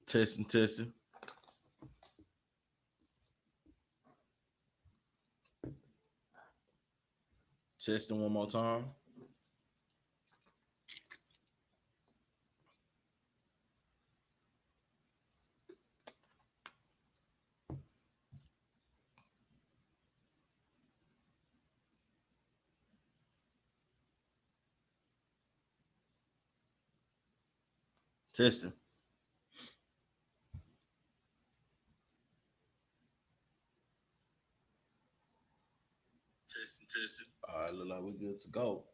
Testing, testing, testing one more time. Testing. Testing, testing. All right, look like we're good to go.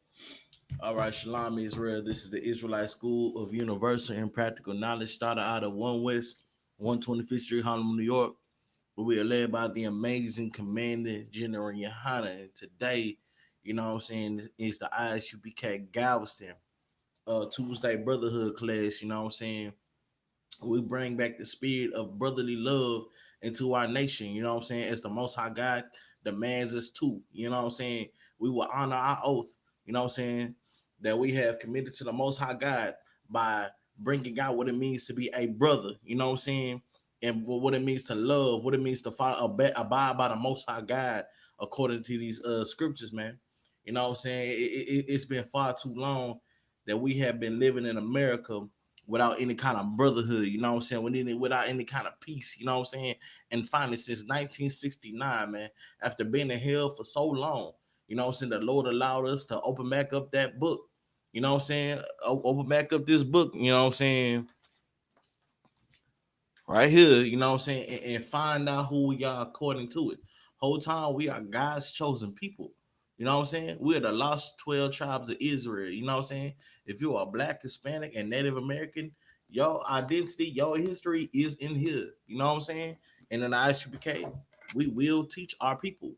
All right, Shalom Israel. This is the Israelite School of Universal and Practical Knowledge, started out of 1 West, 125th Street, Harlem, New York. But we are led by the amazing Commander General Yohana. And today, you know what I'm saying, is the Isupk Galveston Tuesday Brotherhood class, you know what I'm saying? We bring back the spirit of brotherly love into our nation, you know what I'm saying? As the Most High God demands us to, you know what I'm saying? We will honor our oath, you know what I'm saying? That we have committed to the Most High God by bringing out what it means to be a brother, you know what I'm saying? And what it means to love, what it means to follow, abide by the Most High God according to these scriptures, man. You know what I'm saying? It's been far too long that we have been living in America without any kind of brotherhood, you know what I'm saying? Without any kind of peace, you know what I'm saying? And finally, since 1969, man, after being in hell for so long, you know what I'm saying? The Lord allowed us to open back up that book, you know what I'm saying? Open back up this book, you know what I'm saying? Right here, you know what I'm saying? And find out who we are according to it. Whole time we are God's chosen people. You know what I'm saying? We're the lost 12 tribes of Israel. You know what I'm saying? If you are black, Hispanic, and Native American, your identity, your history is in here. You know what I'm saying? And in the ISUPK, we will teach our people.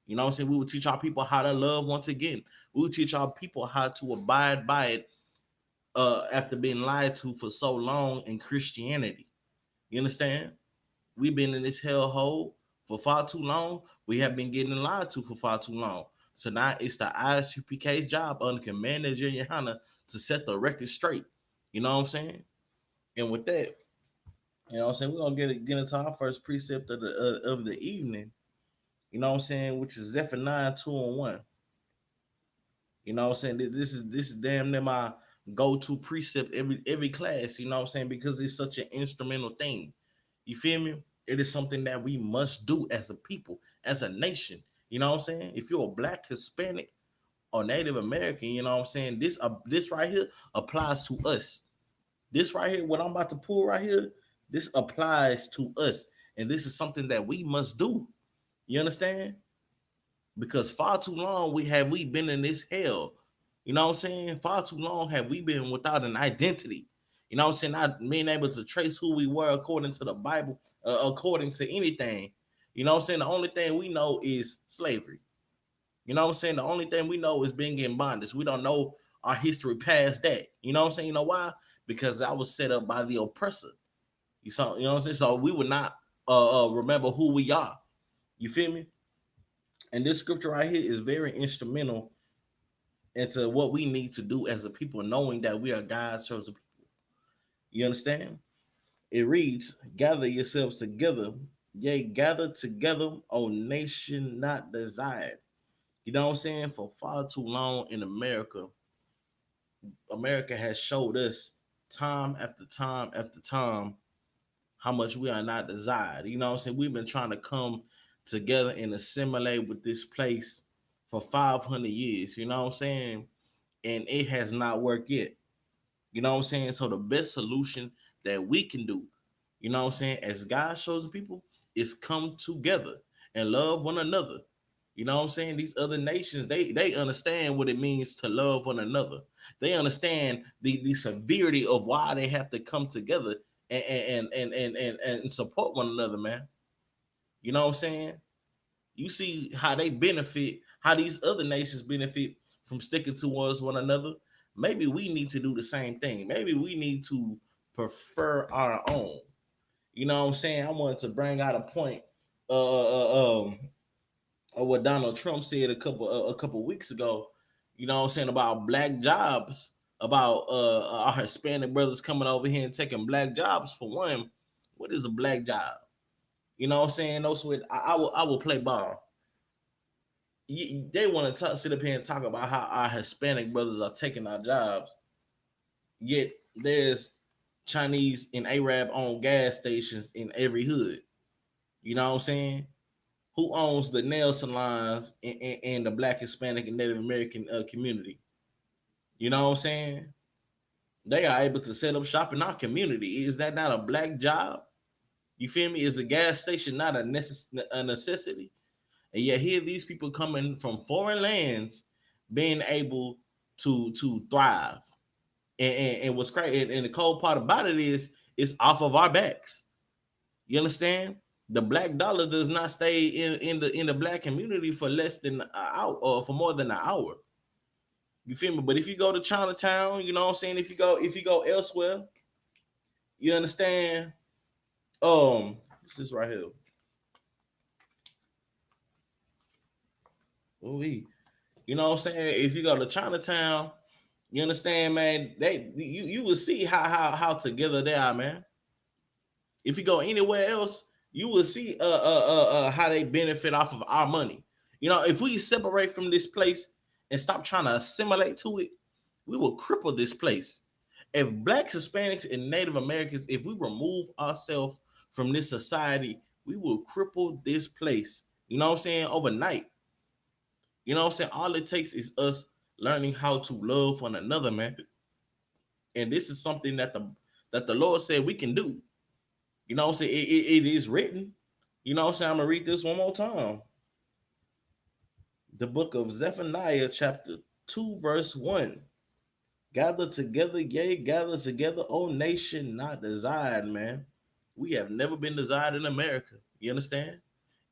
You know what I'm saying? We will teach our people how to love once again. We will teach our people how to abide by it after being lied to for so long in Christianity. You understand? We've been in this hellhole for far too long. We have been getting lied to for far too long. So now it's the ISUPK's job under Commander Junior Hanna to set the record straight. You know what I'm saying? And with that, you know what I'm saying, we're gonna get into our first precept of the evening. You know what I'm saying, which is Zephaniah 2:1. You know what I'm saying? This is damn near my go-to precept every class, you know what I'm saying? Because it's such an instrumental thing. You feel me? It is something that we must do as a people, as a nation. You know what I'm saying? If you're a black, Hispanic, or Native American, you know what I'm saying? This right here applies to us. This right here, what I'm about to pull right here, this applies to us. And this is something that we must do. You understand? Because far too long we been in this hell. You know what I'm saying? Far too long have we been without an identity. You know what I'm saying? Not being able to trace who we were according to the Bible, according to anything. You know what I'm saying? The only thing we know is slavery. You know what I'm saying? The only thing we know is being in bondage. We don't know our history past that. You know what I'm saying? You know why? Because I was set up by the oppressor. You know what I'm saying? So we would not remember who we are. You feel me? And this scripture right here is very instrumental into what we need to do as a people, knowing that we are God's chosen people. You understand? It reads, gather yourselves together, yea, gather together, O nation not desired. You know what I'm saying? For far too long in America, America has showed us time after time after time how much we are not desired. You know what I'm saying? We've been trying to come together and assimilate with this place for 500 years. You know what I'm saying? And it has not worked yet. You know what I'm saying? So the best solution that we can do, you know what I'm saying, as God's chosen people, is come together and love one another. You know what I'm saying? These other nations, they understand what it means to love one another. They understand the severity of why they have to come together and support one another, man. You know what I'm saying? You see how they benefit, how these other nations benefit from sticking towards one another. Maybe we need to do the same thing. Maybe we need to prefer our own. You know what I'm saying? I wanted to bring out a point of what Donald Trump said a couple weeks ago. You know what I'm saying, about black jobs about our Hispanic brothers coming over here and taking black jobs. For one, what is a black job? You know what I'm saying? No sweat. I will play ball. They want to sit up here and talk about how our Hispanic brothers are taking our jobs. Yet there's Chinese and Arab owned gas stations in every hood. You know what I'm saying? Who owns the nail salons in the Black, Hispanic, and Native American community? You know what I'm saying? They are able to set up shop in our community. Is that not a black job? You feel me? Is a gas station not a necessity? And yet here these people coming from foreign lands being able to thrive. And what's crazy and the cold part about it is it's off of our backs. You understand? The black dollar does not stay in the black community for less than an hour or for more than an hour. You feel me? But if you go to Chinatown, you know what I'm saying? If you go elsewhere, you understand? This is right here. Ooh, you know what I'm saying? If you go to Chinatown, you understand, man? You will see how together they are, man. If you go anywhere else, you will see how they benefit off of our money. You know, if we separate from this place and stop trying to assimilate to it, we will cripple this place. If blacks, Hispanics, and Native Americans, if we remove ourselves from this society, we will cripple this place. You know what I'm saying? Overnight. You know what I'm saying? All it takes is us learning how to love one another, man. And this is something that the Lord said we can do. You know what I'm saying? It is written. You know what I'm saying? I'm gonna read this one more time. The book of Zephaniah, chapter 2, verse 1. Gather together, yea, gather together, O nation not desired, man. We have never been desired in America. You understand?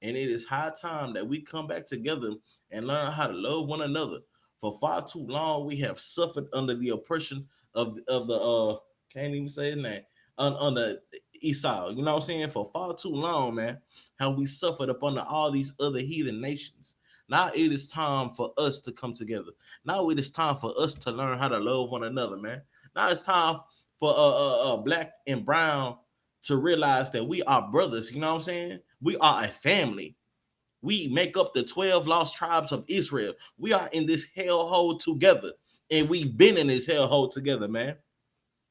And it is high time that we come back together and learn how to love one another. For far too long, we have suffered under the oppression of the can't even say his name on the Esau. You know what I'm saying? For far too long, man, how we suffered up under all these other heathen nations. Now it is time for us to come together. Now it is time for us to learn how to love one another, man. Now it's time for black and brown to realize that we are brothers. You know what I'm saying? We are a family. We make up the 12 lost tribes of Israel. We are in this hellhole together. And we've been in this hellhole together, man.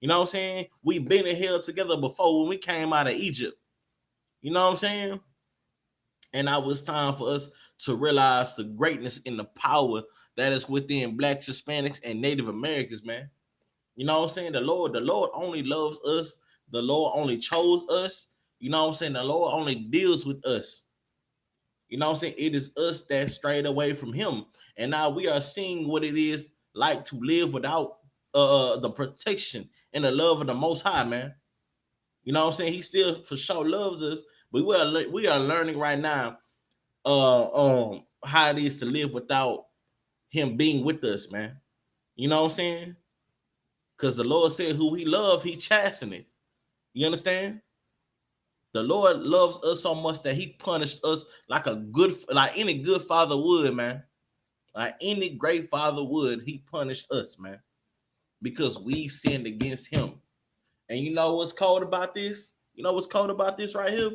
You know what I'm saying? We've been in hell together before when we came out of Egypt. You know what I'm saying? And now it's time for us to realize the greatness and the power that is within blacks, Hispanics, and Native Americans, man. You know what I'm saying? The Lord only loves us. The Lord only chose us. You know what I'm saying? The Lord only deals with us. You know what I'm saying? It is us that strayed away from him. And now we are seeing what it is like to live without the protection and the love of the Most High, man. You know what I'm saying? He still for sure loves us, but we are learning right now how it is to live without him being with us, man. You know what I'm saying? Because the Lord said who he loves, he chasteneth. You understand? The Lord loves us so much that he punished us like any good father would, man. Like any great father would, he punished us, man. Because we sinned against him. And you know what's cold about this? You know what's cold about this right here?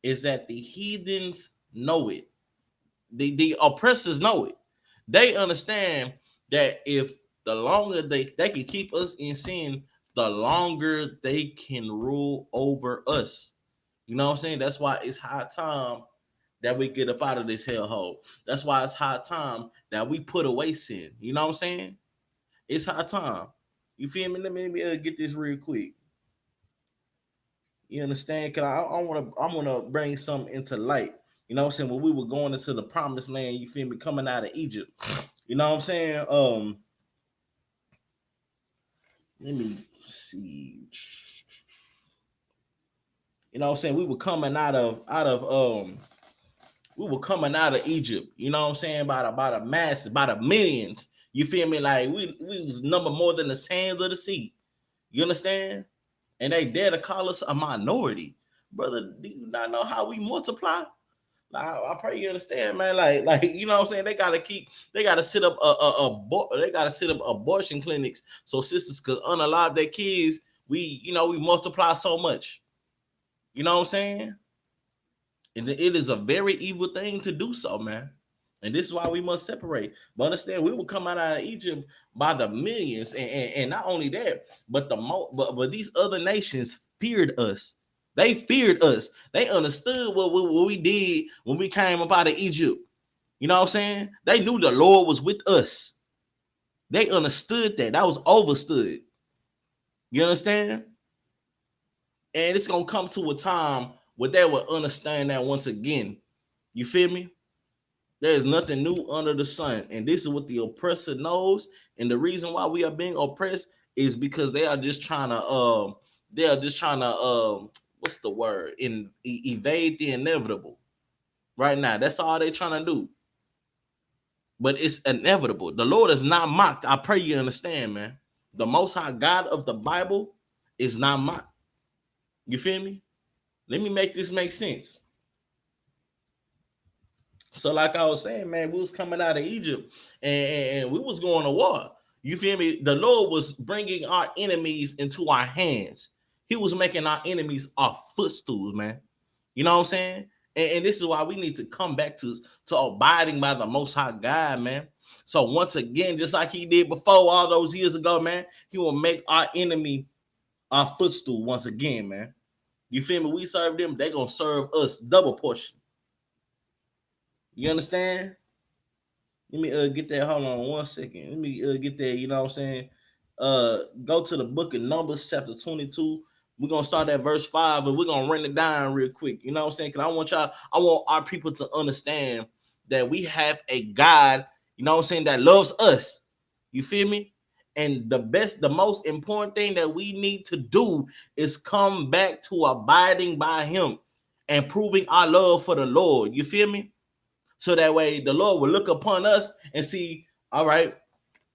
Is that the heathens know it. The oppressors know it. They understand that if the longer they can keep us in sin, the longer they can rule over us. You know what I'm saying? That's why it's high time that we get up out of this hellhole. That's why it's high time that we put away sin. You know what I'm saying? It's high time. You feel me? Let me get this real quick. You understand? Cause I wanna bring something into light. You know what I'm saying? When we were going into the promised land, you feel me, coming out of Egypt. You know what I'm saying? Let me see. You know what I'm saying? We were coming we were coming out of Egypt, you know what I'm saying, by the masses, by the millions. You feel me? Like we was number more than the sands of the sea. You understand? And they dare to call us a minority. Brother, do you not know how we multiply? I pray you understand, man. Like you know what I'm saying. They gotta set up they gotta set up abortion clinics so sisters could unalive their kids. We multiply so much. You know what I'm saying? And it is a very evil thing to do so, man. And this is why we must separate. But understand, we will come out of Egypt by the millions, and not only that, but but these other nations feared us. They feared us. They understood what we did when we came up out of Egypt. You know what I'm saying? They knew the Lord was with us. They understood that. That was overstood. You understand? And it's gonna come to a time where they will understand that once again. You feel me? There is nothing new under the sun. And this is what the oppressor knows. And the reason why we are being oppressed is because they are just trying to what's the word? Evade the inevitable. Right now. That's all they're trying to do. But it's inevitable. The Lord is not mocked. I pray you understand, man. The most high God of the Bible is not mocked. You feel me? Let me make this make sense. So, like I was saying, man, we was coming out of Egypt and we was going to war. You feel me? The Lord was bringing our enemies into our hands. He was making our enemies our footstools, man. You know what I'm saying? And this is why we need to come back to abiding by the Most High God, man. So once again, just like he did before all those years ago, man, he will make our enemy our footstool once again, man. You feel me? We serve them, they gonna serve us double portion. You understand? Let me get that. Hold on 1 second. Let me get that. You know what I'm saying? Go to the book of Numbers, chapter 22. We're gonna start at verse 5, and we're gonna run it down real quick. You know what I'm saying? Because I want our people to understand that we have a God, you know what I'm saying, that loves us. You feel me? And the most important thing that we need to do is come back to abiding by him and proving our love for the Lord. You feel me? So that way the Lord will look upon us and see, all right,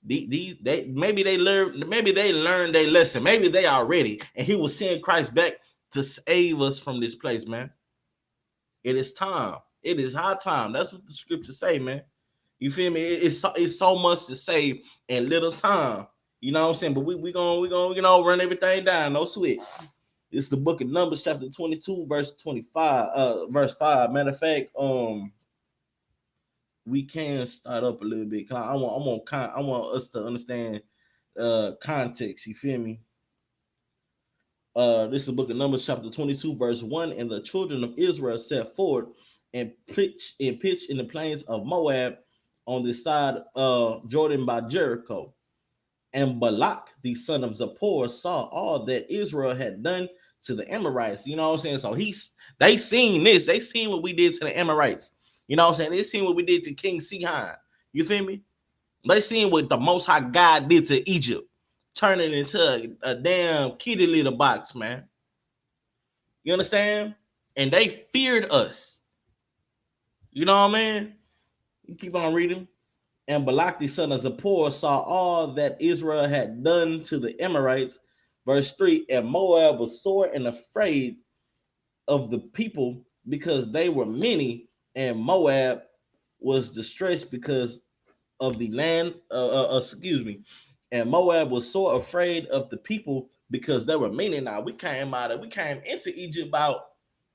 maybe they learned their lesson. Maybe they are ready, and he will send Christ back to save us from this place, man. It is time. It is high time. That's what the scriptures say, man. You feel me? It's so much to say in little time. You know what I'm saying? But we gonna run everything down. No sweat. It's the book of Numbers, chapter 22, verse 25. Verse 5. Matter of fact, we can start up a little bit. I want us to understand context. You feel me? This is the book of Numbers, chapter 22, verse 1. And the children of Israel set forward and pitched in the plains of Moab on the side of Jordan by Jericho. And Balak, the son of Zippor, saw all that Israel had done to the Amorites. You know what I'm saying? So they seen this. They seen what we did to the Amorites. You know what I'm saying? They seen what we did to King Sihon. You feel me? They seen what the Most High God did to Egypt, turning into a damn kitty litter box, man. You understand? And they feared us. You know what I mean? You keep on reading. And Balak the son of Zippor saw all that Israel had done to the Amorites. Verse 3, and Moab was sore and afraid of the people because they were many, and Moab was distressed because of the land. And Moab was so afraid of the people because there were many. Now we came into Egypt about,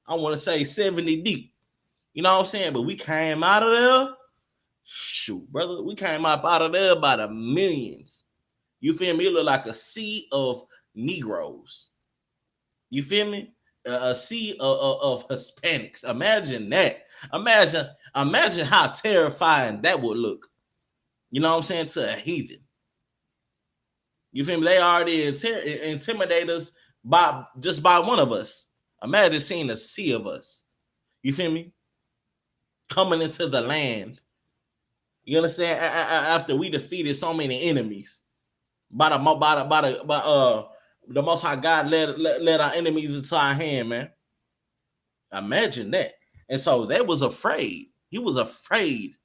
I want to say 70 deep. You know what I'm saying? But we came out of there. Shoot, brother, we came up out of there by the millions. You feel me? It looked like a sea of Negroes. You feel me? A sea of Hispanics. Imagine that. Imagine how terrifying that would look. You know what I'm saying? To a heathen. You feel me? They already intimidate us by one of us. Imagine seeing a sea of us. You feel me? Coming into the land. You understand? After we defeated so many enemies, the Most High God led our enemies into our hand, man. Imagine that. And so they was afraid. He was afraid.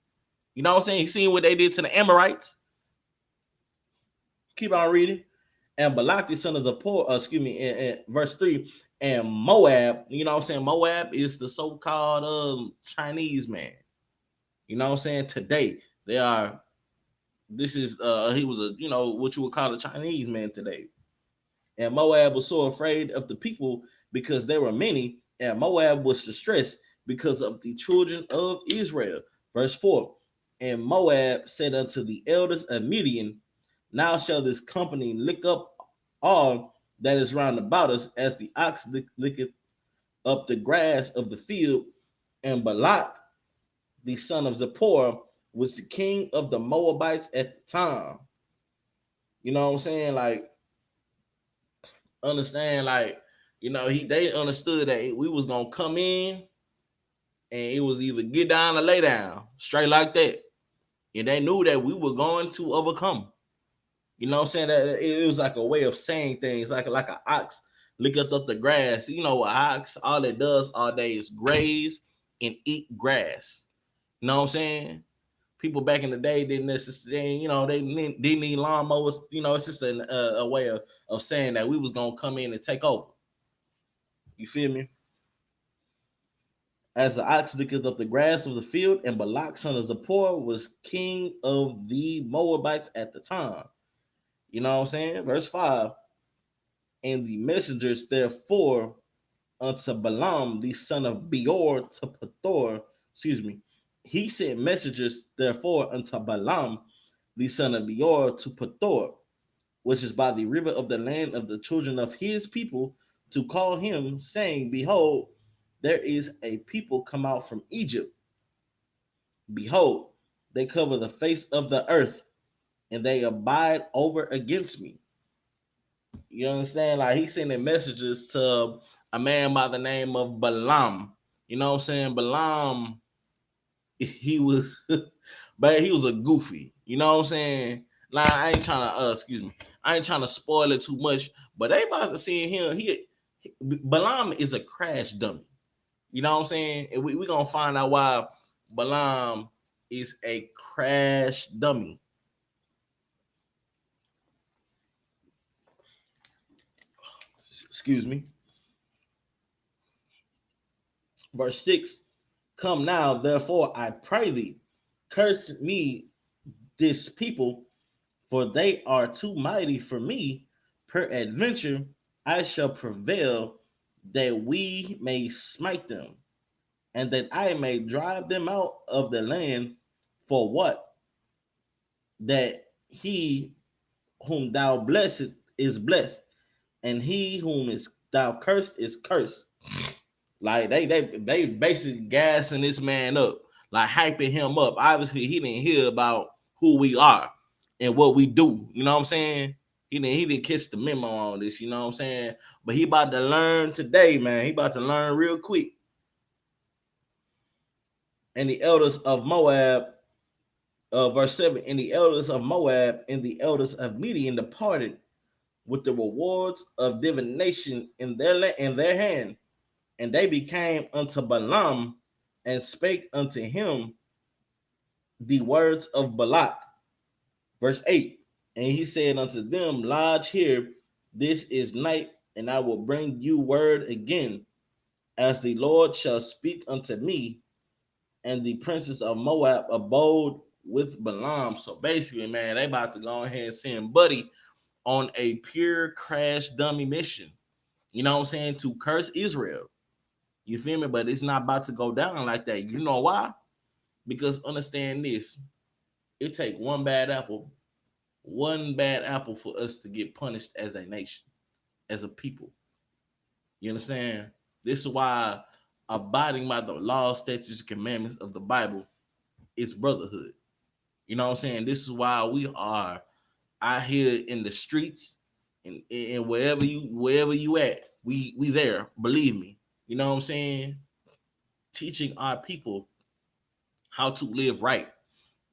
You know what I'm saying? He seen what they did to the Amorites. Keep on reading. And Balak, the son of Zippor, in verse 3, And Moab, you know what I'm saying? Moab is the so-called Chinese man. You know what I'm saying? Today, they are this is he was a what you would call a Chinese man today. And Moab was so afraid of the people because there were many, and Moab was distressed because of the children of Israel. Verse 4. And Moab said unto the elders of Midian, now shall this company lick up all that is round about us, as the ox licketh up the grass of the field. And Balak, the son of Zippor, was the king of the Moabites at the time. You know what I'm saying? Like, understand, like, they understood that we was gonna come in and it was either get down or lay down, straight like that. And they knew that we were going to overcome. You know what I'm saying? That it was like a way of saying things, like an ox licketh up the grass. You know, an ox, all it does all day is graze and eat grass. You know what I'm saying? People back in the day didn't necessarily, they didn't need lawnmowers. It's just a way of saying that we was gonna come in and take over. You feel me? As the ox licketh up the grass of the field, and Balak son of Zippor was king of the Moabites at the time. You know what I'm saying? Verse 5. And the messengers therefore unto Balaam the son of Beor to Pethor, excuse me, he sent messengers therefore unto Balaam the son of Beor to Pethor, which is by the river of the land of the children of his people, to call him, saying, behold, there is a people come out from Egypt. Behold, they cover the face of the earth, and they abide over against me. You understand? Like, he's sending messages to a man by the name of Balaam. You know what I'm saying? Balaam, he was, but he was a goofy. You know what I'm saying? Like, I ain't trying to, excuse me, I ain't trying to spoil it too much, but they about to see him. Balaam is a crash dummy. You know what I'm saying? And we gonna find out why Balaam is a crash dummy. Excuse me. Verse 6. Come now, therefore, I pray thee, curse me this people, for they are too mighty for me. Peradventure, I shall prevail that we may smite them, and that I may drive them out of the land. For what? That he whom thou blessed is blessed, and he whom is thou cursed is cursed. Like, they basically gassing this man up, like hyping him up. Obviously, he didn't hear about who we are and what we do. You know what I'm saying? He didn't catch the memo on this. You know what I'm saying? But he about to learn today, man. He about to learn real quick. And the elders of Moab, verse 7, and the elders of Moab and the elders of Midian departed with the rewards of divination in their hand. And they became unto Balaam and spake unto him the words of Balak. Verse 8. And he said unto them, lodge here, this is night, and I will bring you word again, as the Lord shall speak unto me. And the princes of Moab abode with Balaam. So basically, man, they about to go ahead and send Buddy on a pure crash dummy mission. You know what I'm saying? To curse Israel. You feel me? But it's not about to go down like that. You know why? Because understand this. It take one bad apple for us to get punished as a nation, as a people. You understand? This is why abiding by the law, statutes, and commandments of the Bible is brotherhood. You know what I'm saying? This is why we are out here in the streets and wherever you at, we there. Believe me. You know what I'm saying? Teaching our people how to live right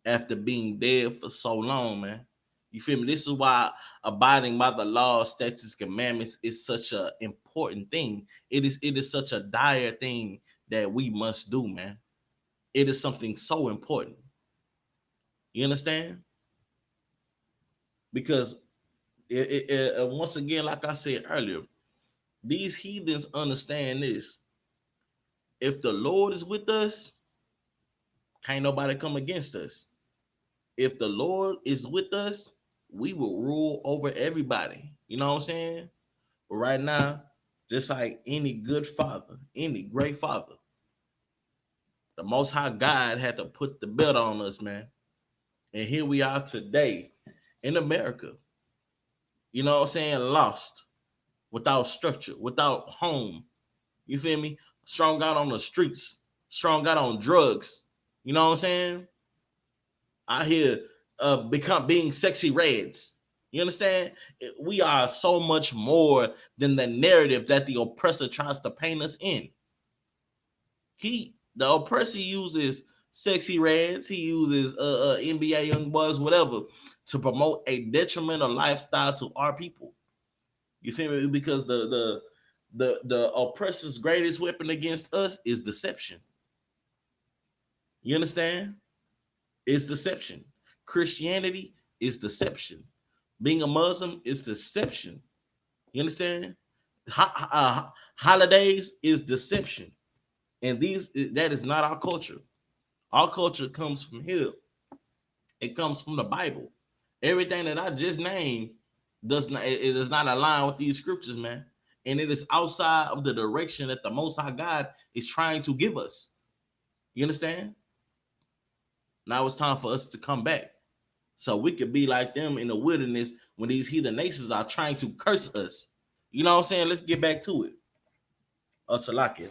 after being dead for so long, man. You feel me? This is why abiding by the law, statutes, commandments is such an important thing. It is such a dire thing that we must do, man. It is something so important. You understand? Because once again, like I said earlier, These heathens understand this. If the Lord is with us, can't nobody come against us. If the Lord is with us, we will rule over everybody. You know what I'm saying? But right now, just like any good father, any great father, the Most High God had to put the belt on us, man. And here we are today in America. You know what I'm saying? Lost, without structure, without home. You feel me? Strung out on the streets, strung out on drugs. You know what I'm saying? Out here become being sexy reds. You understand? We are so much more than the narrative that the oppressor tries to paint us in. The oppressor uses sexy reds, he uses NBA young boys, whatever, to promote a detrimental lifestyle to our people. You feel me? Because the oppressor's greatest weapon against us is deception. You understand? It's deception. Christianity is deception. Being a Muslim is deception. You understand? Holidays is deception. And that is not our culture. Our culture comes from here. It comes from the Bible. Everything that I just named does not align with these scriptures, man. And it is outside of the direction that the Most High God is trying to give us. You understand? Now it's time for us to come back, so we could be like them in the wilderness when these heathen nations are trying to curse us. You know what I'm saying? Let's get back to it. Salakia.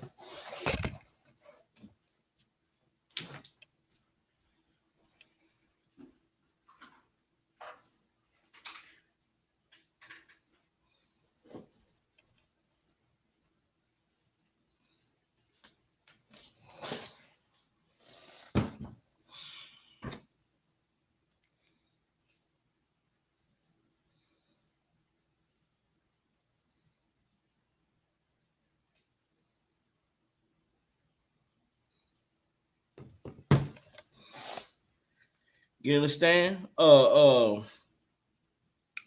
You understand?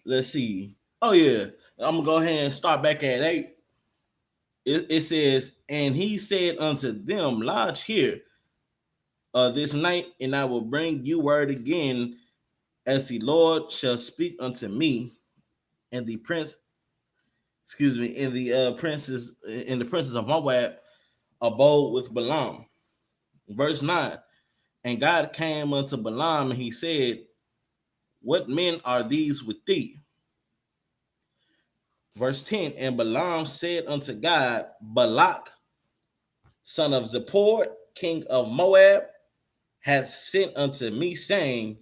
Let's see. Oh yeah, I'm gonna go ahead and start back at 8. It says, and he said unto them, lodge here this night, and I will bring you word again, as the Lord shall speak unto me. And the prince, excuse me, and the princes of Moab abode with Balaam. Verse 9. And God came unto Balaam, and he said, what men are these with thee? Verse 10. And Balaam said unto God, Balak, son of Zippor, king of Moab, hath sent unto me, saying,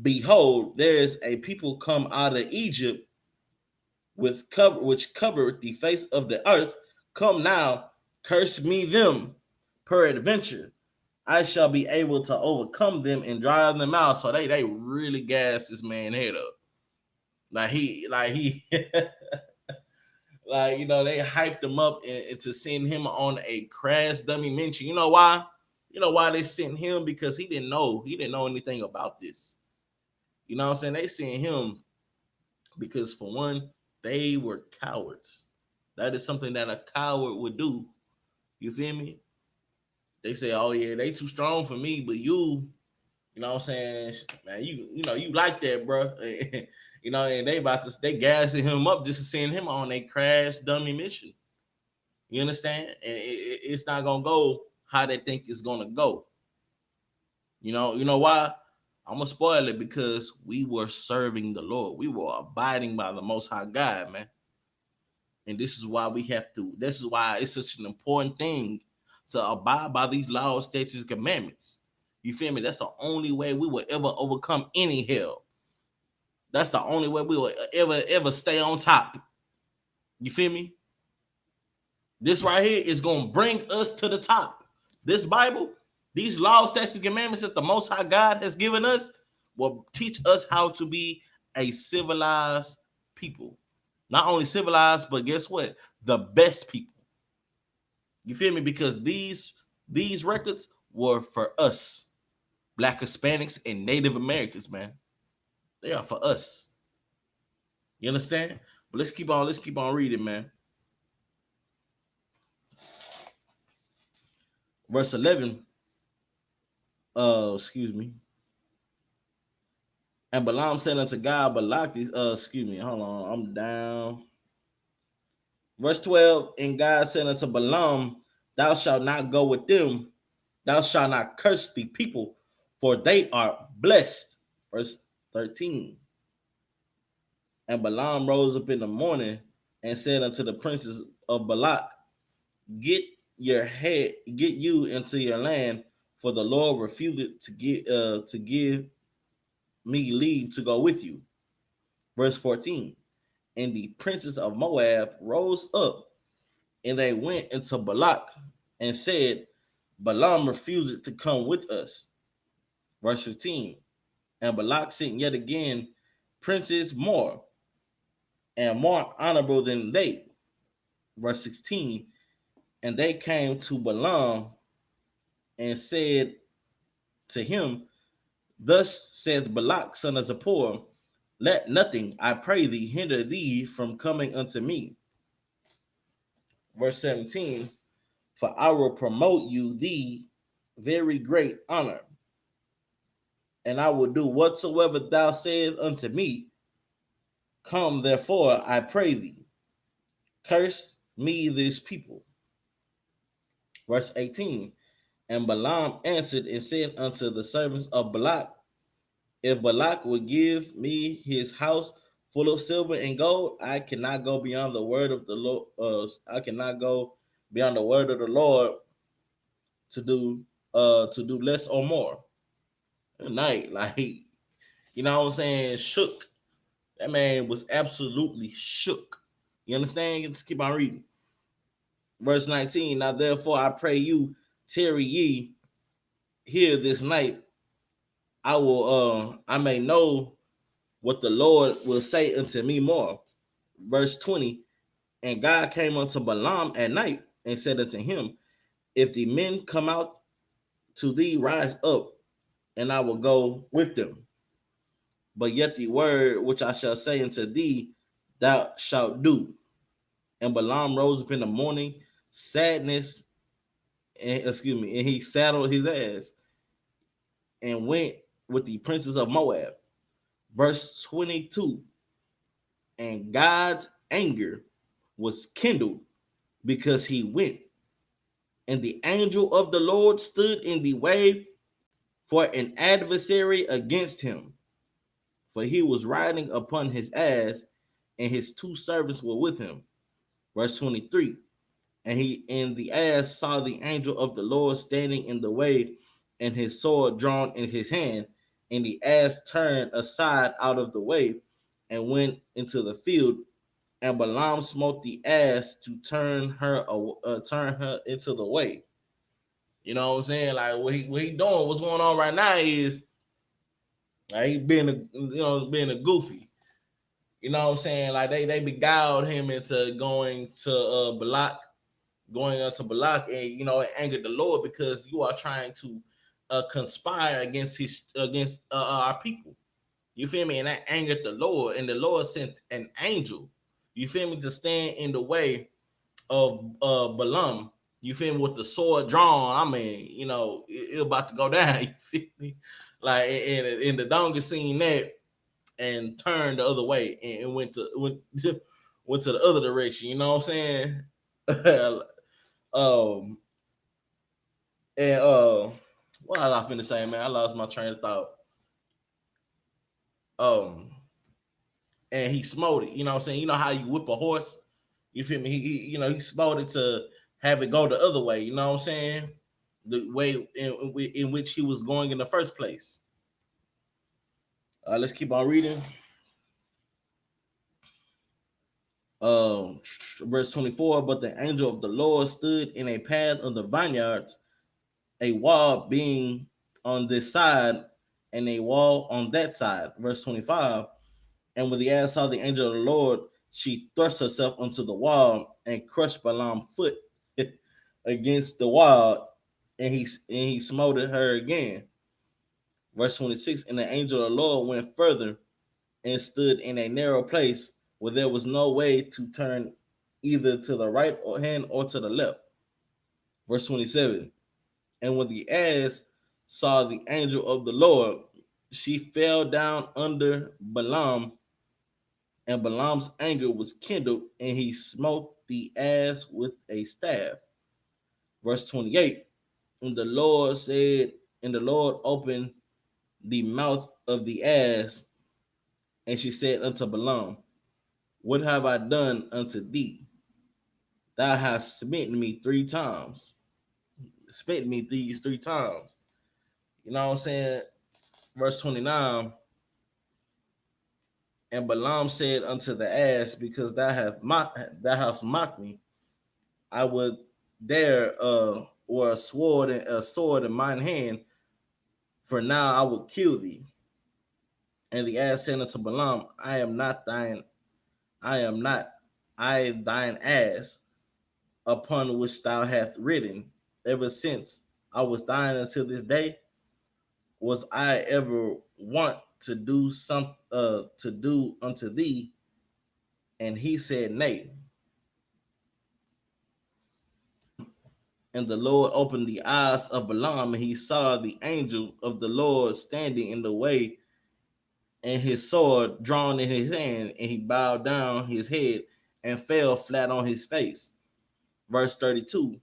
behold, there is a people come out of Egypt which covered the face of the earth. Come now, curse me them. Peradventure, I shall be able to overcome them and drive them out. So they really gas this man head up. Like he like, you know, they hyped him up and to send him on a crash dummy mission. You know why? You know why they sent him? Because he didn't know anything about this. You know what I'm saying? They sent him because, for one, they were cowards. That is something that a coward would do. You feel me? They say, oh yeah, they too strong for me, but you know what I'm saying, man, you like that, bro. You know, and they gassing him up just to send him on a crash dummy mission. You understand? And it's not gonna go how they think it's gonna go. You know why? I'm gonna spoil it, because we were serving the Lord. We were abiding by the Most High God, man. And this is why this is why it's such an important thing to abide by these laws, statutes, and commandments. You feel me? That's the only way we will ever overcome any hell. That's the only way we will ever stay on top. You feel me? This right here is going to bring us to the top. This Bible, these laws, statutes, and commandments that the Most High God has given us will teach us how to be a civilized people. Not only civilized, but guess what? The best people. You feel me? Because these records were for us, Black Hispanics and Native Americans, man. They are for us. You understand? But let's keep on reading, man. Verse 11. Excuse me. And Balaam said unto God, Balak, excuse me, hold on, I'm down. Verse 12. And God said unto Balaam, thou shalt not go with them, thou shalt not curse the people, for they are blessed. Verse 13. And Balaam rose up in the morning and said unto the princes of Balak, get get you into your land, for the Lord refused to give me leave to go with you. Verse 14. And the princes of Moab rose up, and they went into Balak and said, Balaam refuses to come with us. Verse 15. And Balak sent yet again princes more and more honorable than they. Verse 16. And they came to Balaam and said to him, thus saith Balak, son of Zippor, let nothing, I pray thee, hinder thee from coming unto me. Verse 17. For I will promote you thee very great honor, and I will do whatsoever thou sayest unto me. Come, therefore, I pray thee, curse me this people. Verse 18. And Balaam answered and said unto the servants of Balak, if Balak would give me his house full of silver and gold, I cannot go beyond the word of the Lord. I cannot go beyond the word of the Lord to do less or more. Night, like, you know what I'm saying, shook. That man was absolutely shook. You understand? Just keep on reading. Verse 19. Now therefore I pray you, tarry ye here this night. I may know what the Lord will say unto me more. Verse 20. And God came unto Balaam at night and said unto him, if the men come out to thee, rise up, and I will go with them. But yet the word which I shall say unto thee, thou shalt do. And Balaam rose up in the morning, sadness, and he saddled his ass and went with the princes of Moab. Verse 22. And God's anger was kindled because he went. And the angel of the Lord stood in the way for an adversary against him. For he was riding upon his ass, and his two servants were with him. Verse 23. And the ass saw the angel of the Lord standing in the way, and his sword drawn in his hand. And the ass turned aside out of the way and went into the field. And Balaam smote the ass to turn her into the way. You know what I'm saying? Like what he doing? What's going on right now is like he being a goofy. You know what I'm saying? Like they beguiled him into going to Balak, going unto Balak, and it angered the Lord because you are trying to conspire against our people. You feel me? And that angered the Lord, and the Lord sent an angel. You feel me? To stand in the way of Balaam. You feel me? With the sword drawn. I mean, it about to go down. You feel me? Like in the donkey seen that and turned the other way and went to the other direction. You know what I'm saying? um and what was I finna say, man? I lost my train of thought. Um and he smote it. You know what I'm saying? You know how you whip a horse? You feel me? He smote it to have it go the other way. You know what I'm saying? The way in which he was going in the first place. Let's keep on reading. Verse 24. But the angel of the Lord stood in a path of the vineyards, a wall being on this side and a wall on that side. Verse 25. And when the ass saw the angel of the Lord, she thrust herself onto the wall and crushed Balaam's foot against the wall, and he smote her again. Verse 26. And the angel of the Lord went further and stood in a narrow place where there was no way to turn either to the right hand or to the left. Verse 27. And when the ass saw the angel of the Lord, she fell down under Balaam, and Balaam's anger was kindled, and he smote the ass with a staff. Verse 28. And the Lord said, and the Lord opened the mouth of the ass, and she said unto Balaam, what have I done unto thee? Thou hast smitten me 3 times. Smitten me these 3 times. You know what I'm saying? Verse 29. And Balaam said unto the ass, because thou hast mocked me, I would dare or a sword in mine hand, for now I will kill thee. And the ass said unto Balaam, I am not I thine ass, upon which thou hast ridden, ever since I was thine until this day. Was I ever want to do unto thee? And he said, nay. And the Lord opened the eyes of Balaam, and he saw the angel of the Lord standing in the way, and his sword drawn in his hand, and he bowed down his head and fell flat on his face. Verse 32.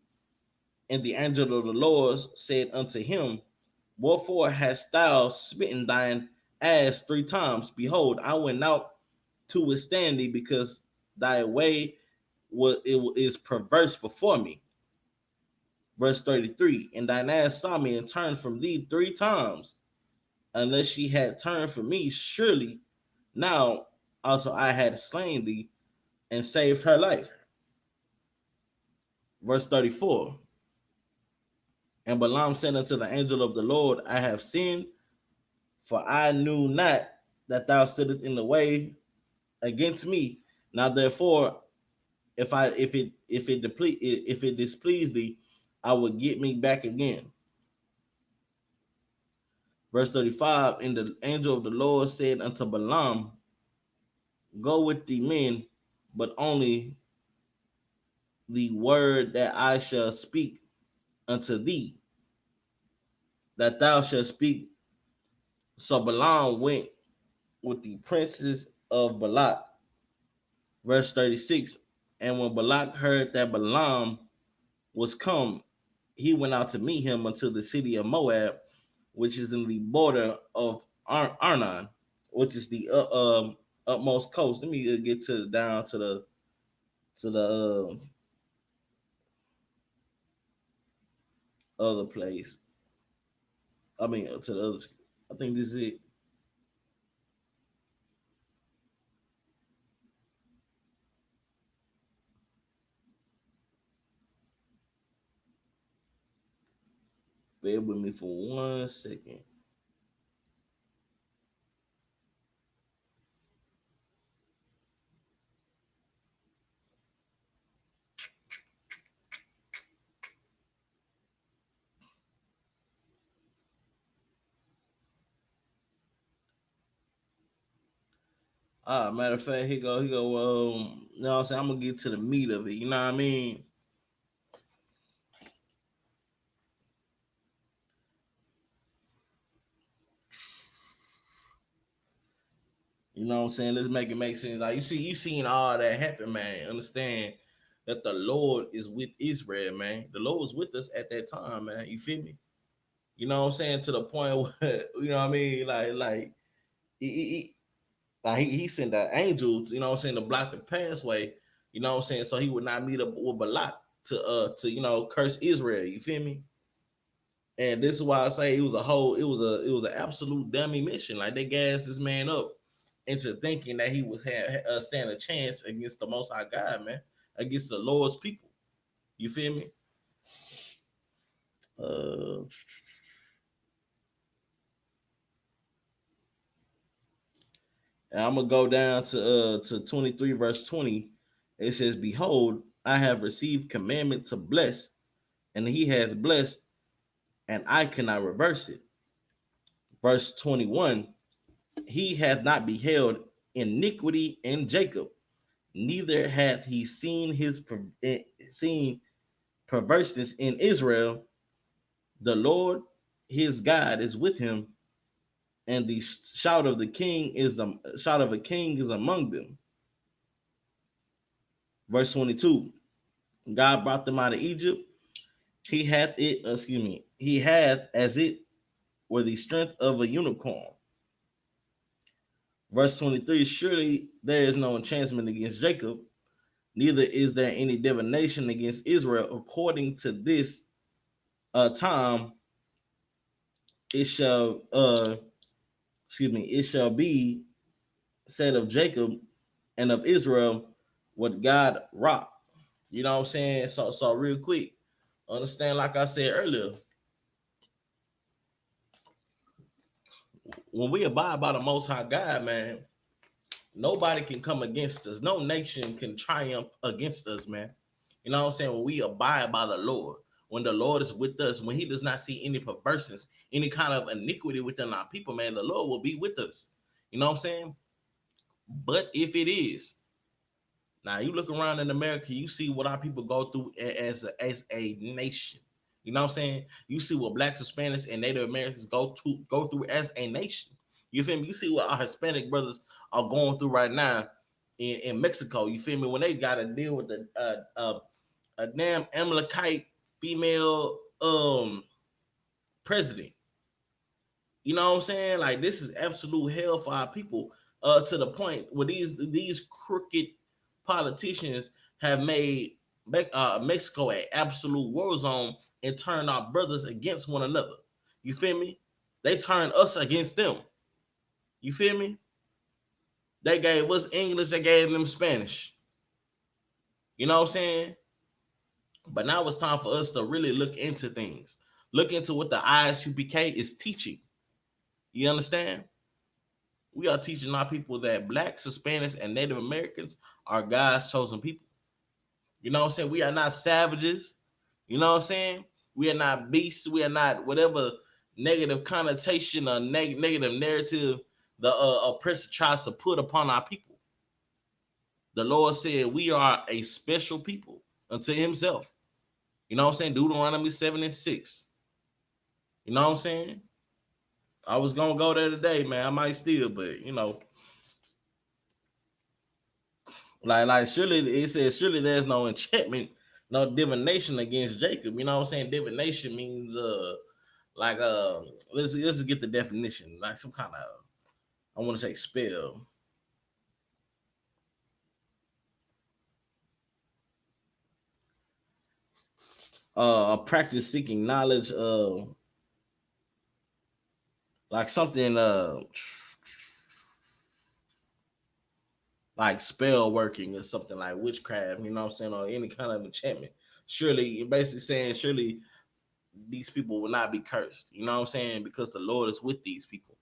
And the angel of the Lord said unto him, wherefore hast thou smitten thine ass 3 times? Behold, I went out to withstand thee, because thy way is perverse before me. Verse 33. And thine ass saw me and turned from thee 3 times. Unless she had turned from me, surely now also I had slain thee and saved her life. Verse 34. And Balaam said unto the angel of the Lord, I have sinned, for I knew not that thou sittest in the way against me. Now therefore, if it displease thee, I will get me back again. Verse 35. And the angel of the Lord said unto Balaam, go with the men, but only the word that I shall speak unto thee, that thou shalt speak. So Balaam went with the princes of Balak. Verse 36. And when Balak heard that Balaam was come, he went out to meet him unto the city of Moab, which is in the border of Arnon, which is the utmost coast. Let me get to down to the other place. I mean, to the other. I think this is it. Bear with me for 1 second. Matter of fact, he go. You know what I'm saying? I'm gonna get to the meat of it. You know what I mean? You know what I'm saying? Let's make it make sense. Like you seen all that happen, man. Understand that the Lord is with Israel, man. The Lord was with us at that time, man. You feel me? You know what I'm saying? To the point where you know what I mean, he, he sent the angels, you know what I'm saying, to block the pathway, you know what I'm saying, so he would not meet up with Balak to curse Israel. You feel me? And this is why I say it was an absolute dummy mission. Like they gassed this man up into thinking that he would stand a chance against the Most High God, man, against the Lord's people. You feel me? Uh, and I'm gonna go down to 23 verse 20. It says, "Behold, I have received commandment to bless, and he hath blessed, and I cannot reverse it." Verse 21. He hath not beheld iniquity in Jacob, neither hath he seen seen perverseness in Israel. The Lord his God is with him, and the shout of the king is a shout of a king is among them. Verse 22. God brought them out of Egypt. He hath it, he hath as it were the strength of a unicorn. Verse 23. Surely there is no enchantment against Jacob, neither is there any divination against Israel. According to this time, it shall it shall be said of Jacob and of Israel what God wrought. You know what I'm saying? So real quick, understand, like I said earlier, when we abide by the Most High God, man, nobody can come against us. No nation can triumph against us, man. You know what I'm saying? When we abide by the Lord, when the Lord is with us, when He does not see any perverseness, any kind of iniquity within our people, man, the Lord will be with us. You know what I'm saying? But if it is, now you look around in America, you see what our people go through as a nation. You know what I'm saying? You see what blacks, Hispanics, and Native Americans go through as a nation. You feel me? You see what our Hispanic brothers are going through right now in Mexico. You feel me? When they got to deal with a damn Amalekite female president. You know what I'm saying? Like, this is absolute hell for our people. To the point where these crooked politicians have made Mexico an absolute war zone and turned our brothers against one another. You feel me? They turned us against them. You feel me? They gave us English, they gave them Spanish. You know what I'm saying? But now it's time for us to really look into things. Look into what the ISUPK is teaching. You understand? We are teaching our people that blacks, Hispanics, and Native Americans are God's chosen people. You know what I'm saying? We are not savages. You know what I'm saying? We are not beasts. We are not whatever negative connotation or negative narrative the oppressor tries to put upon our people. The Lord said we are a special people unto himself. You know what I'm saying? Deuteronomy 7:6. You know what I'm saying? I was gonna go there today, man. I might still, but like surely it says, surely there's no enchantment, no divination against Jacob. You know what I'm saying? Divination means like let's get the definition. Like some kind of, I want to say, spell. A practice seeking knowledge, like something like spell working or something like witchcraft, you know what I'm saying, or any kind of enchantment. Surely, you're basically saying, surely these people will not be cursed, you know what I'm saying, because the Lord is with these people.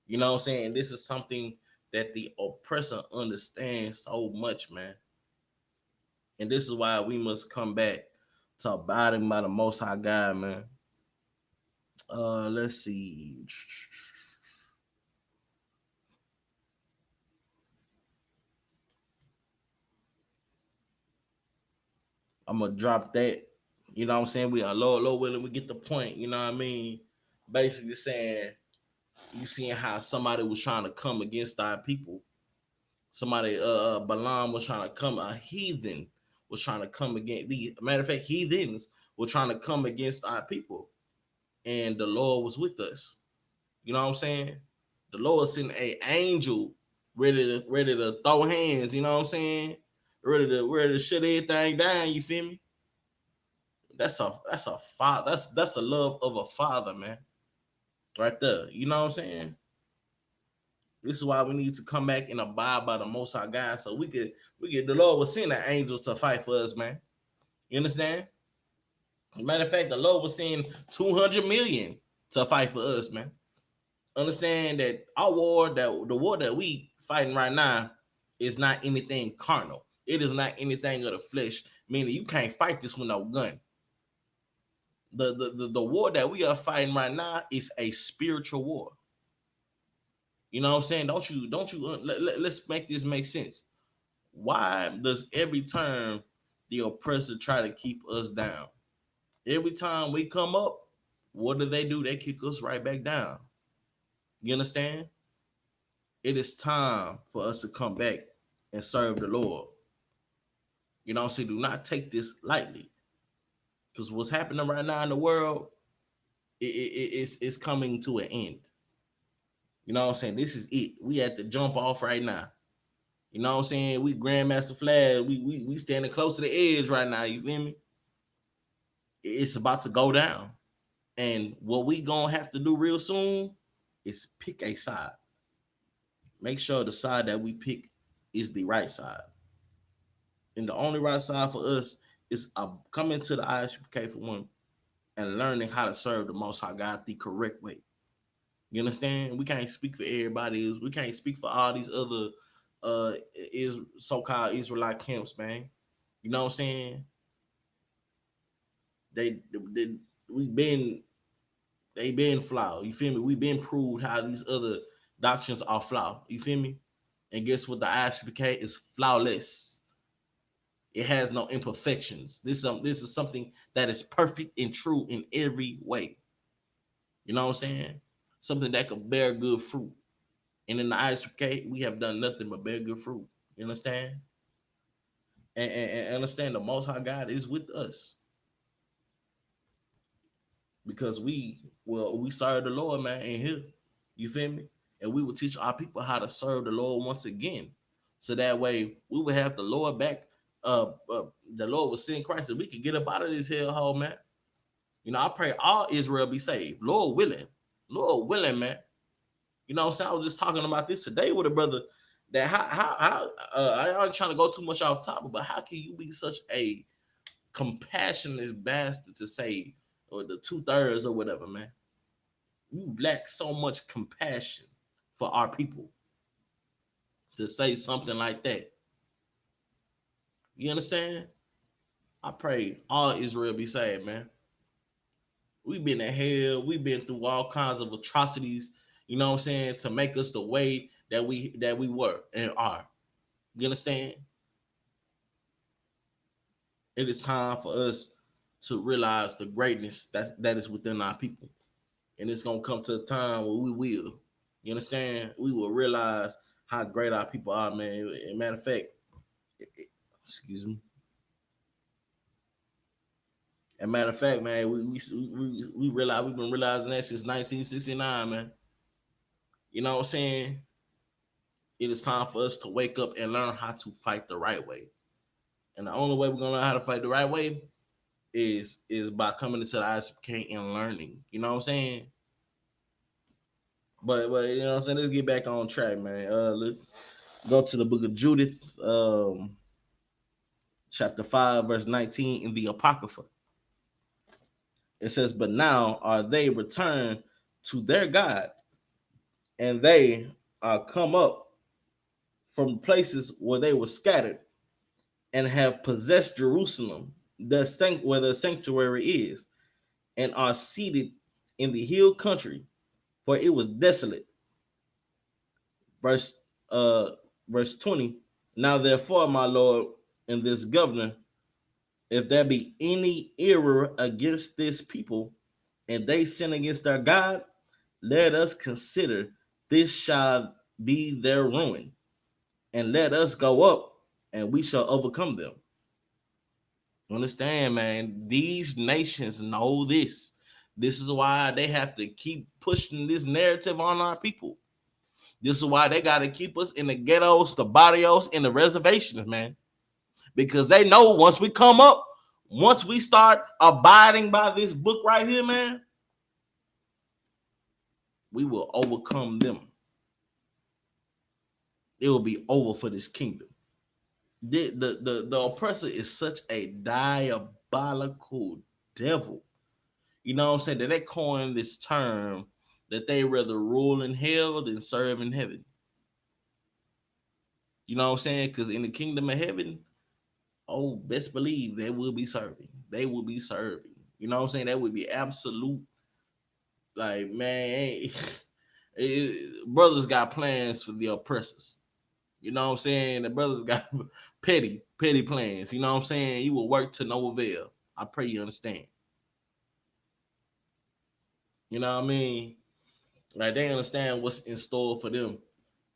You know what I'm saying? This is something that the oppressor understands so much, man. And this is why we must come back to abiding by the Most High God, man. Let's see. I'm gonna drop that. You know what I'm saying? We are low willing. We get the point. You know what I mean? Basically saying, you seeing how somebody was trying to come against our people. Somebody, Balaam was trying to come. A heathen was trying to come against. The matter of fact, heathens were trying to come against our people, and the Lord was with us. You know what I'm saying? The Lord sent an angel ready to throw hands. You know what I'm saying? Ready to shut everything down. You feel me? That's a father. That's the love of a father, man. Right there. You know what I'm saying? This is why we need to come back and abide by the Most High God, so we could the Lord will send an angel to fight for us, man. You understand? Matter of fact, the Lord was send 200 million to fight for us, man. Understand that our war, that the war that we fighting right now, is not anything carnal. It is not anything of the flesh. Meaning you can't fight this with no gun. The war that we are fighting right now is a spiritual war. You know what I'm saying? Let's make this make sense. Why does every time the oppressor try to keep us down? Every time we come up, What do? They kick us right back down. You understand? It is time for us to come back and serve the Lord. You know what I'm saying? Do not take this lightly. Because what's happening right now in the world, it's coming to an end. You know what I'm saying? This is it. We had to jump off right now. You know what I'm saying? We Grandmaster Flag. We standing close to the edge right now. You feel me? It's about to go down. And what we gonna have to do real soon is pick a side. Make sure the side that we pick is the right side. And the only right side for us is coming to the ISUK for one and learning how to serve the Most High God the correct way. You understand? We can't speak for everybody. We can't speak for all these other is so-called Israelite camps, man. You know what I'm saying? They we been they been flawed. You feel me? We been proved how these other doctrines are flawed. You feel me? And guess what? The ISUK is flawless. It has no imperfections. This is something that is perfect and true in every way. You know what I'm saying? Something that could bear good fruit. And in the ISUK, we have done nothing but bear good fruit. You understand? And understand the Most High God is with us because we serve the Lord, man, in here. You feel me? And we will teach our people how to serve the Lord once again, so that way we will have the Lord back. The Lord will send Christ, and we can get up out of this hellhole, man. You know, I pray all Israel be saved, Lord willing, man. You know what I'm saying? I was just talking about this today with a brother that how I ain't trying to go too much off topic, but how can you be such a compassionate bastard to say or the 2/3 or whatever, man? You lack so much compassion for our people to say something like that. You understand? I pray all Israel be saved, man. We've been in hell. We've been through all kinds of atrocities, you know what I'm saying, to make us the way that we were and are. You understand? It is time for us to realize the greatness that is within our people. And it's gonna come to a time where we will. You understand? We will realize how great our people are, man. And matter of fact, excuse me. And matter of fact, man, we realize we've been realizing that since 1969, man. You know what I'm saying? It is time for us to wake up and learn how to fight the right way. And the only way we're gonna learn how to fight the right way is by coming into the ISUK and learning. You know what I'm saying? But you know what I'm saying? Let's get back on track, man. Let's go to the book of Judith, chapter 5, verse 19 in the Apocrypha. It says, "But now are they returned to their God, and they are come up from places where they were scattered, and have possessed Jerusalem, where the sanctuary is, and are seated in the hill country, for it was desolate." Verse verse 20. "Now therefore, my Lord and this governor, if there be any error against this people, and they sin against their God, let us consider this shall be their ruin, and let us go up, and we shall overcome them." Understand, man? These nations know this. This is why they have to keep pushing this narrative on our people. This is why they got to keep us in the ghettos, the barrios, in the reservations, man. Because they know once we come up, once we start abiding by this book right here, man, we will overcome them. It will be over for this kingdom. The oppressor is such a diabolical devil. You know what I'm saying? That they coined this term that they rather rule in hell than serve in heaven. You know what I'm saying? Because in the kingdom of heaven, oh, best believe they will be serving. They will be serving. You know what I'm saying? That would be absolute. Like, man, brothers got plans for the oppressors. You know what I'm saying? The brothers got petty plans. You know what I'm saying? You will work to no avail. I pray you understand. You know what I mean? Like they understand what's in store for them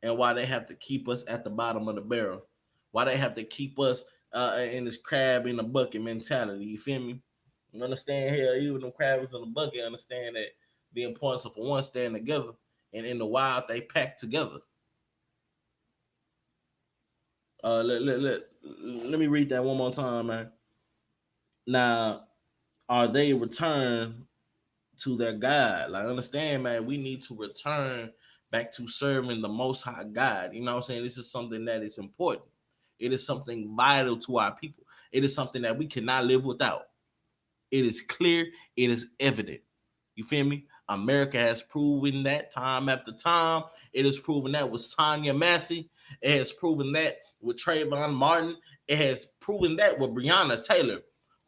and why they have to keep us at the bottom of the barrel. Why they have to keep us in this crab in the bucket mentality. You feel me? You understand here, even the crabs in the bucket understand that the importance of one staying together, and in the wild they pack together. Let me read that one more time, man. Now, are they returned to their God? Like, understand, man, we need to return back to serving the Most High God. You know what I'm saying? This is something that is important. It is something vital to our people. It is something that we cannot live without. It is clear. It is evident. You feel me? America has proven that time after time. It has proven that with Sonya Massey. It has proven that with Trayvon Martin. It has proven that with Breonna Taylor,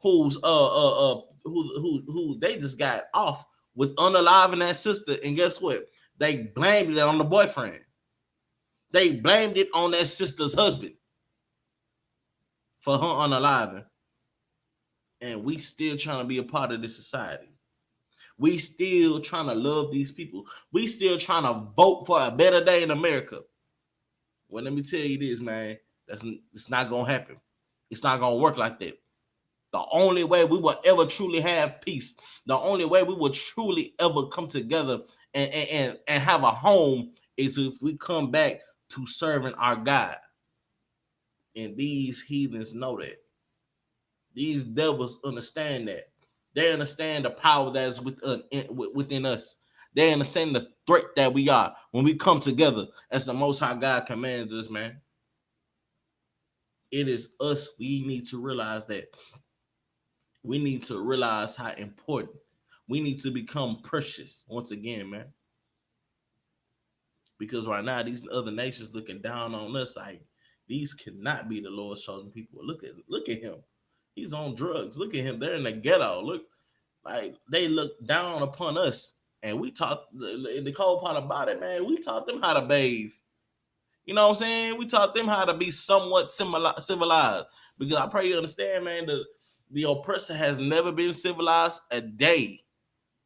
who's who they just got off with unaliving that sister. And guess what? They blamed it on the boyfriend. They blamed it on that sister's husband for her unaliving. And we still trying to be a part of this society. We still trying to love these people. We still trying to vote for a better day in America. Well, let me tell you this, man. It's not gonna happen. It's not gonna work like that. The only way we will ever truly have peace, the only way we will truly ever come together and have a home is if we come back to serving our God. And these heathens know that. These devils understand that. They understand the power that is within us. They understand the threat that we are when we come together as the Most High God commands us, man. It is us. We need to realize that. We need to realize how important. We need to become precious once again, man. Because right now, these other nations looking down on us like these cannot be the Lord's chosen people. Look at him. He's on drugs. Look at him. They're in the ghetto. Look, like they look down upon us. And we taught the cold part about it, man. We taught them how to bathe. You know what I'm saying? We taught them how to be somewhat civilized. Because I pray you understand, man, the oppressor has never been civilized a day.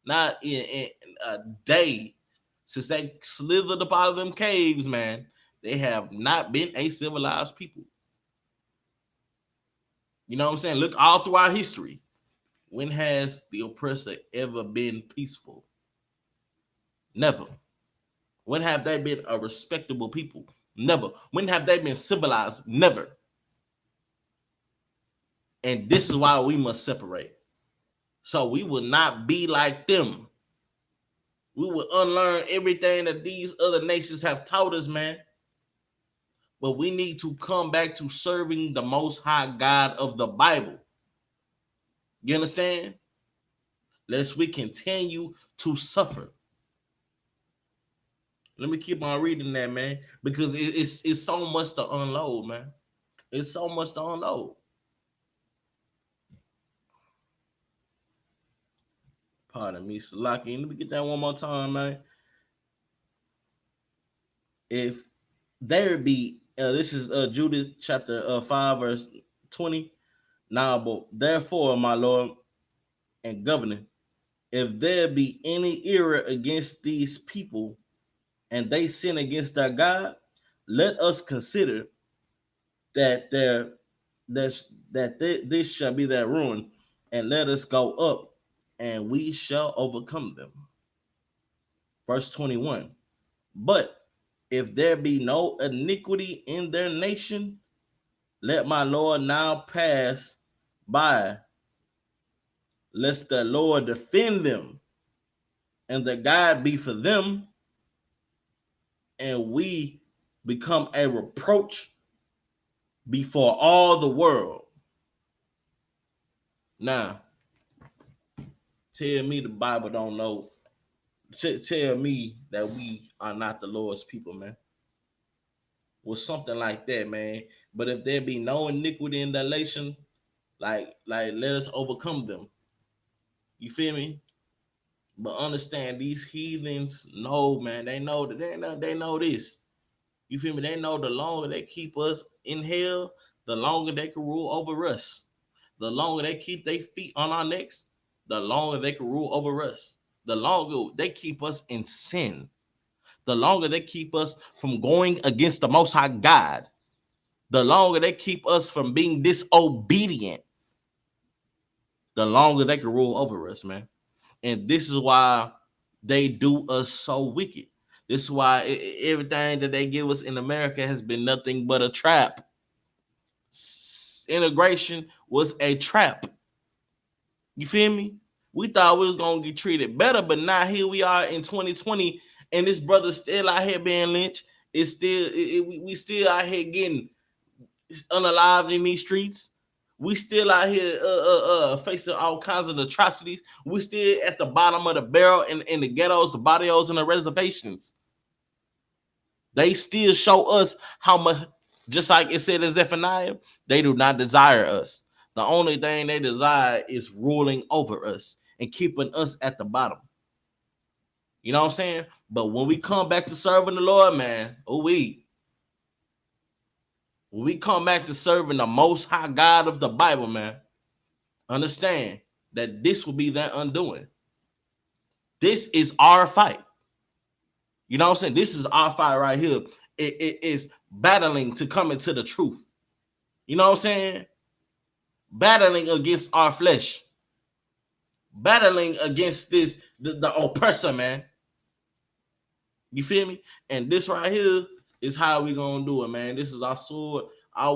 Not in a day. Since they slithered up out of them caves, man, they have not been a civilized people. You know what I'm saying? Look all throughout history. When has the oppressor ever been peaceful? Never. When have they been a respectable people? Never. When have they been civilized? Never. And this is why we must separate. So we will not be like them. We will unlearn everything that these other nations have taught us, man. But we need to come back to serving the Most High God of the Bible. You understand? Lest we continue to suffer. Let me keep on reading that, man, because it's so much to unload, man. It's so much to unload. Pardon me, Salaki. Let me get that one more time, man. If there be, this is Judith chapter 5, verse 20. Now, but therefore, my Lord and Governor, if there be any error against these people and they sin against their God, let us consider that this shall be their ruin, and let us go up, and we shall overcome them. Verse 21. But if there be no iniquity in their nation, let my Lord now pass by, lest the Lord defend them, and the God be for them, and we become a reproach before all the world. Now, tell me the Bible don't know. Tell me that we are not the Lord's people, man. Or something like that, man. But if there be no iniquity in the nation, like let us overcome them. You feel me? But understand, these heathens know, man. They know that they know this. You feel me? They know the longer they keep us in hell, the longer they can rule over us. The longer they keep their feet on our necks, the longer they can rule over us. the longer they keep us in sin, the longer they keep us from going against the Most High God, the longer they keep us from being disobedient, the longer they can rule over us, man. And this is why they do us so wicked. This is why everything that they give us in America has been nothing but a trap. Integration was a trap. You feel me? We thought we was gonna get treated better, but now here we are in 2020, and this brother still out here being lynched. It's still we still out here getting unalived in these streets. We still out here facing all kinds of atrocities. We still at the bottom of the barrel in the ghettos, the barrios, and the reservations. They still show us how much, just like it said in Zephaniah, they do not desire us. The only thing they desire is ruling over us and keeping us at the bottom. You know what I'm saying? But when we come back to serving the Lord, man, when we come back to serving the Most High God of the Bible, man, understand that this will be that undoing. This is our fight. You know what I'm saying? This is our fight right here. It is battling to come into the truth. You know what I'm saying? Battling against our flesh. Battling against the oppressor, man. You feel me? And this right here is how we gonna do it, man. This is our sword.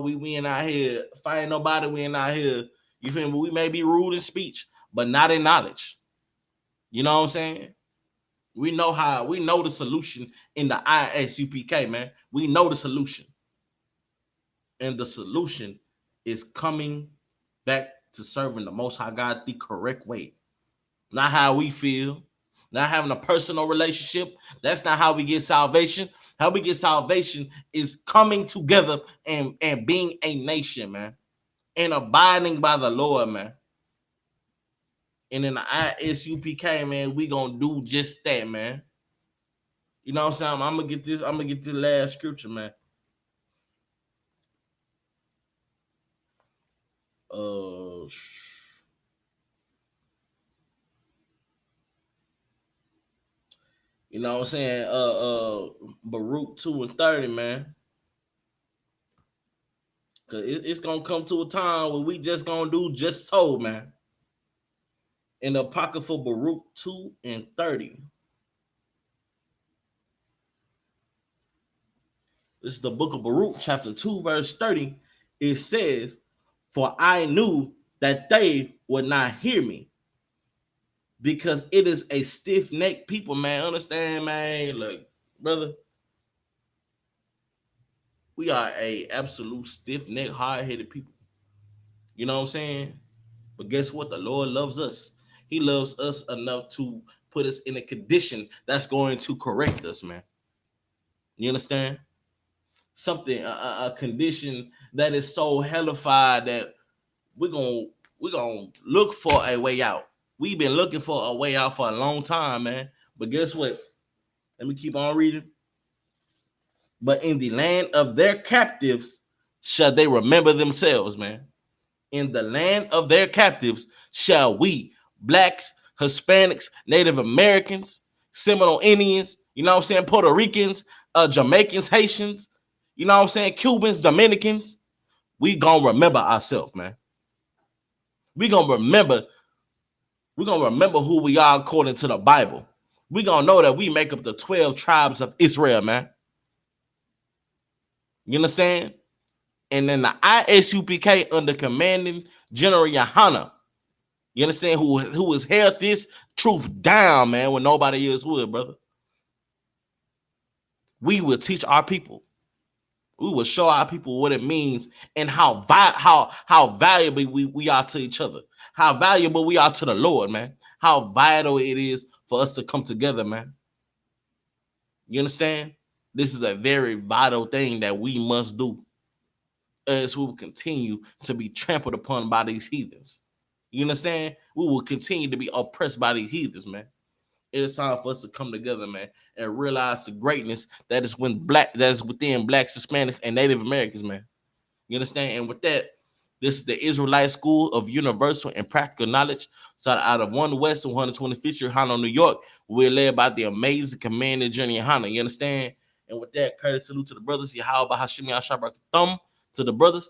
We ain't out here fighting nobody. We ain't out here. You feel me? We may be rude in speech, but not in knowledge. You know what I'm saying? We know the solution in the ISUPK, man. We know the solution. And the solution is coming back to serving the Most High God the correct way. Not how we feel, not having a personal relationship. That's not how we get salvation. How we get salvation is coming together and being a nation, man. And abiding by the Lord, man. And in the ISUPK, man, we gonna do just that, man. You know what I'm saying? I'm gonna get the last scripture, man. You know what I'm saying? Baruch 2:30, man. Cause it's gonna come to a time where we just gonna do just so, man. In the Apocrypha Baruch 2:30. This is the book of Baruch, chapter 2, verse 30. It says, "For I knew that they would not hear me, because it is a stiff-necked people," man. Understand, man? Look, brother, we are a absolute stiff-necked, hard-headed people. You know what I'm saying? But guess what? The Lord loves us. He loves us enough to put us in a condition that's going to correct us, man. You understand? Something, a condition that is so hellified that we're gonna look for a way out. We've been looking for a way out for a long time, man. But guess what? Let me keep on reading. "But in the land of their captives shall they remember themselves," man. In the land of their captives shall we, blacks, Hispanics, Native Americans, Seminole Indians, you know what I'm saying, Puerto Ricans, Jamaicans, Haitians, you know what I'm saying, Cubans, Dominicans, we gonna remember ourselves, man. We're gonna remember who we are according to the Bible. We're gonna know that we make up the 12 tribes of Israel, man. You understand? And then the ISUPK under commanding General Yohana, you understand, who has held this truth down, man, when nobody else would, brother. We will teach our people. We will show our people what it means and how valuable we are to each other. How valuable we are to the Lord, man. How vital it is for us to come together, man. You understand? This is a very vital thing that we must do, as we will continue to be trampled upon by these heathens. You understand? We will continue to be oppressed by these heathens, man. It is time for us to come together, man, and realize the greatness that is within blacks, Hispanics, and Native Americans, man. You understand? And with that, This is the Israelite School of Universal and Practical Knowledge. Started out of 1 West and 125th Street, Hano, New York. We're led by the amazing Commander Journey Hano. You understand? And with that, courtesy salute to the brothers. Yahweh Hashim Yashabrak Thumb to the brothers.